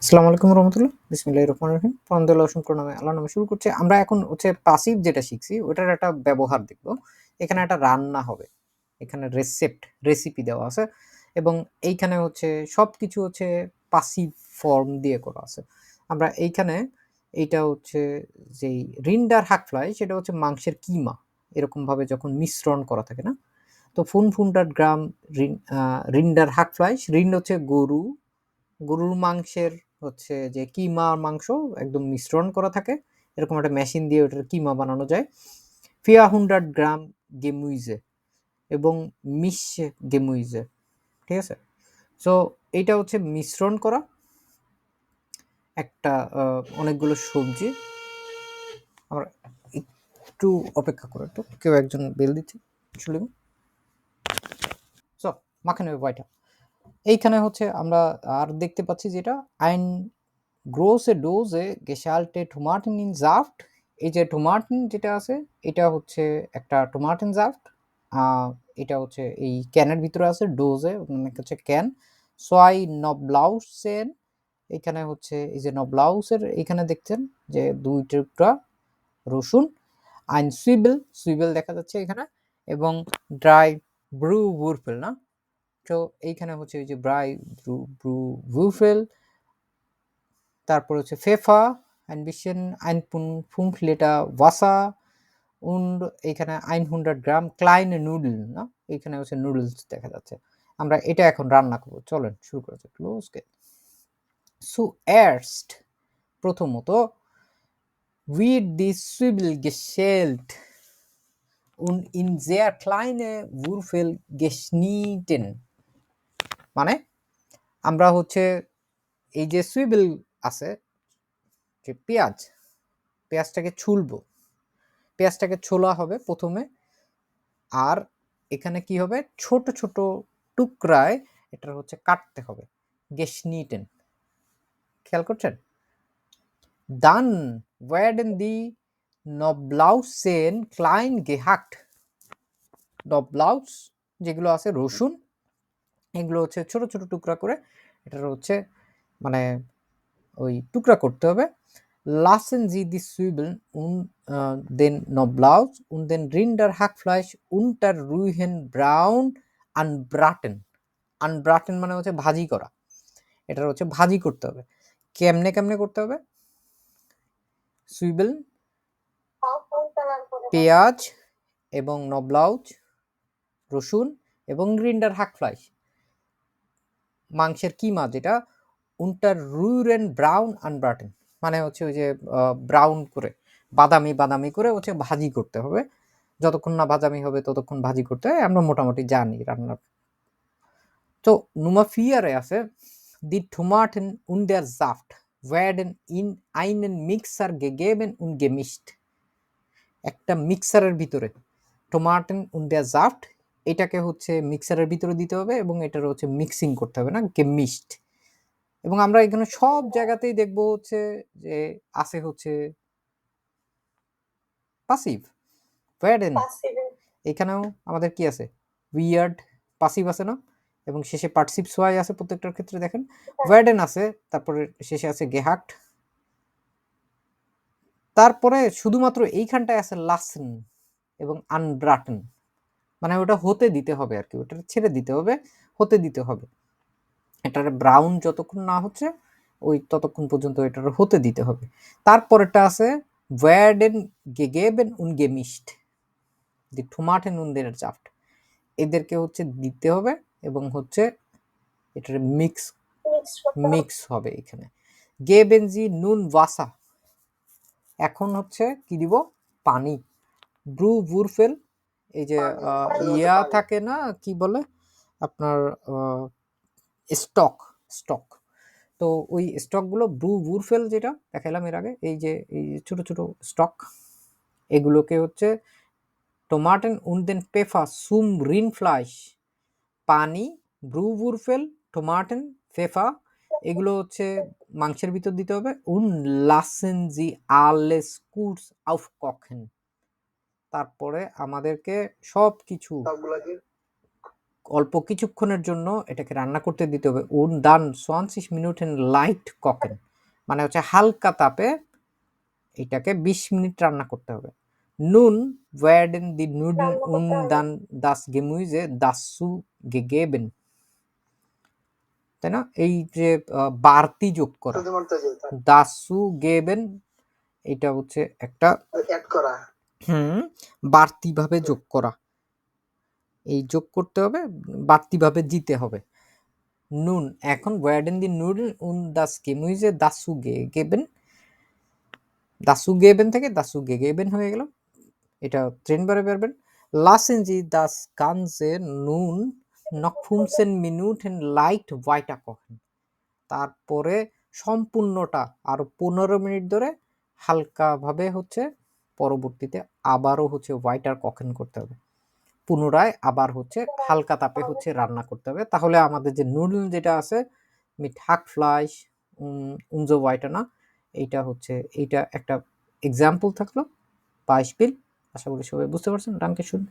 আসসালামু আলাইকুম রহমতুল্লাহ, বিসমিল্লাহির রহমানির রহিম। আলহামদুলিল্লাহ, অসংখ্য নামে আল্লাহর নামে শুরু করছি। আমরা এখন হচ্ছে পাসিভ যেটা শিখছি ওটার একটা ব্যবহার দেখব। এখানে একটা রান্না হবে, এখানে রেসিপি দেওয়া আছে এবং এইখানে হচ্ছে সবকিছু হচ্ছে পাসিভ ফর্ম দিয়ে করা আছে। আমরা এইখানে এইটা হচ্ছে যেই রিন্ডার হাকফ্লাই সেটা হচ্ছে মাংসের কিমা, এরকম ভাবে যখন মিশ্রণ করা থাকে না, তো ফুনফুন্ডার গ্রাম রিন্ডার হাকফ্লাই। রিন্ড হচ্ছে গরুর মাংসের হচ্ছে যে কিমা মাংস একদম মিশ্রণ করা থাকে, এরকম একটা মেশিন দিয়ে ওটার কিমা বানানো যায়। 400 গ্রাম গেমুইজে এবং মিশে গেমুইজে, ঠিক আছে। সো এইটা হচ্ছে মিশ্রণ করা একটা অনেকগুলো সবজি। আমরা একটু অপেক্ষা করে, একটু কেউ একজন বেল দিচ্ছে শুনলি। সো মাখানো বয়টা এইখানে হচ্ছে আমরা আর দেখতে পাচ্ছি যেটা আইন গ্রোসে ডোজে গেশাল্টে টোমাটেন ইন জাফট। এই যে টোমাটেন যেটা আছে এটা হচ্ছে একটা টোমাটেন জাফট। এটা হচ্ছে এই ক্যানের ভিতরে আছে ডোজে, মানে হচ্ছে ক্যান। সোয়াই নবলাউসেন, এখানে হচ্ছে এই যে নবলাউসের এখানে দেখছেন যে 2 টুকরা রসুন। আইন সুইবেল দেখা যাচ্ছে এখানে, এবং ড্রাই ব্রু বুরফেল না। তো এইখানে হচ্ছে এই যে ব্রু বুরফেল, তারপর হচ্ছে FIFA ein bisschen ein Pfund Liter Wasser und এখানে 100 গ্রাম ক্লাইন নুডল না, এখানে হচ্ছে নুডলস দেখা যাচ্ছে। আমরা এটা এখন রান্না করব, চলেন শুরু করা যাক। লোস গে zuerst, প্রথমত wird die Zwiebel geschält und in sehr kleine Würfel geschnitten। মানে আমরা হচ্ছে এই যে সুইবেল আছে, যে পেঁয়াজটাকে ছুলবো, পেঁয়াজটাকে ছোলা হবে প্রথমে। আর এখানে কি হবে, ছোট ছোট টুকরায় এটা হচ্ছে কাটতে হবে, গেশনিটেন। খেয়াল করছেন? দান ওয়ার্ডেন দি নবলাউসেন ক্লাইন গেহাক্ট। নবলাউস যেগুলো আছে রসুন, এগুলো হচ্ছে ছোট ছোট টুকরা করে এটার হচ্ছে মানে ওই টুকরা করতে হবে। lassen Sie die Zwiebeln und den Knoblauch und den Rinderhackfleisch unter ruhigen Braun anbraten। আনব্রাটেন মানে হচ্ছে ভাজি করা, এটা হচ্ছে ভাজি করতে হবে। কেমনে কেমনে করতে হবে? সুইবেল, পেঁয়াজ এবং নবলাউজ, রসুন এবং রিন্ডার হাকফ্লাইশ, মাংসের কিমা যেটা, উন্টার রুইরেন ব্রাউন আনব্রাটেন মানে হচ্ছে ওই যে ব্রাউন করে বাদামি বাদামি করে হচ্ছে ভাজি করতে হবে। যতক্ষণ না বাদামি হবে ততক্ষণ ভাজি করতে হয়, আমরা মোটামুটি জানি রান্নার। তো নুমাফিয়ারে আছে দি Tomaten und der Saft werden in einen Mixer gegeben und gemischt। একটা মিক্সারের ভিতরে টোমাটেন und der Saft, এটাকে হচ্ছে মিক্সারের ভিতরে দিতে হবে এবং এটার হচ্ছে মিক্সিং করতে হবে না, গেমিশড। এবং আমরা এখানে সব জায়গাতেই দেখব হচ্ছে যে আছে হচ্ছে পাসিভ ওয়ার্ডেন। এখানেও আমাদের কি আছে, উইয়ার্ড পাসিভ আছে না, এবং শেষে পার্টিসিপ সোয়াই আছে প্রত্যেকটার ক্ষেত্রে দেখেন। ওয়ার্ডেন আছে, তারপরে শেষে আছে গেহাক্ট, তারপরে শুধুমাত্র এইখানটায় আছে লাসেন এবং আনব্রাটেন, মানে ওটা হতে দিতে হবে আর কি, ওটা ছেড়ে দিতে হবে, হতে দিতে হবে। এটার ব্রাউন যতক্ষণ না হচ্ছে ওই ততক্ষণ পর্যন্ত এটার হতে দিতে হবে। তারপরেটা আছে ওয়ার্ডেন গেগেবেন উন গেমিস্ট দি টোমাটেন উন দের জাফট, এদেরকে হচ্ছে দিতে হবে এবং হচ্ছে এটার মিক্স হবে এখানে। গেবেনজি নুন ওয়াসা, এখন হচ্ছে কি দিব, পানি। ব্রু বুরফেল, এই যে ইয়া থাকে না, কি বলে আপনার স্টক স্টক, তো ওই স্টকগুলো ব্রু বুরফেল যেটা দেখাইলাম এর আগে, এই যে এই ছোট ছোট স্টক, এগুলোকে হচ্ছে টোমাটেন উনদেন পেফা সুম রিনফ্লাইশ, পানি, ব্রু বুরফেল, টোমাটেন, ফেফা, এগুলো হচ্ছে মাংসের ভিতর দিতে হবে। উন লাসেন জি আলেস কুটস আউফ কখেন, তারপরে আমাদেরকে সব কিছু অল্প কিছুক্ষণের জন্য এটাকে রান্না করতে দিতে হবে। und dann 20 Minuten leicht kochen, মানে হচ্ছে হালকা তাপে এটাকে 20 মিনিট রান্না করতে হবে। Nun werden die Nudeln রান্না und করতে হবে। dann das Gemüse dazu gegeben, তাই না? এই যে বাড়তি যোগ করা, শুধুমাত্র যেটা dazu geben, এটা হচ্ছে একটা অ্যাড করা। বাড়তিভাবে যোগ করা। এই যোগ করতে হবে, বাড়তিভাবে দিতে হবে। নুন, এখন werden die Nudeln und das Gemüse dazu gegeben, dazu geben থেকে dazu gegeben হয়ে গেল, এটা ট্রেনবারে পারবেন। lassen Sie das Ganze nun noch 15 Minuten leicht weiter kochen, তারপরে সম্পূর্ণটা আরো 15 মিনিট ধরে হালকাভাবে হচ্ছে পরবর্তীতে আবারও হচ্ছে ওয়াইটার কখন করতে হবে, পুনরায় আবার হচ্ছে হালকা তাপে হচ্ছে রান্না করতে হবে। তাহলে আমাদের যে নুডল যেটা আছে মিট হাকফ্লাইশ und so weiter না, এইটা হচ্ছে এইটা একটা এক্সাম্পল থাকলো, বাইশপিল। আশা করি সবাই বুঝতে পারছেন। ডাঙ্কে শুন।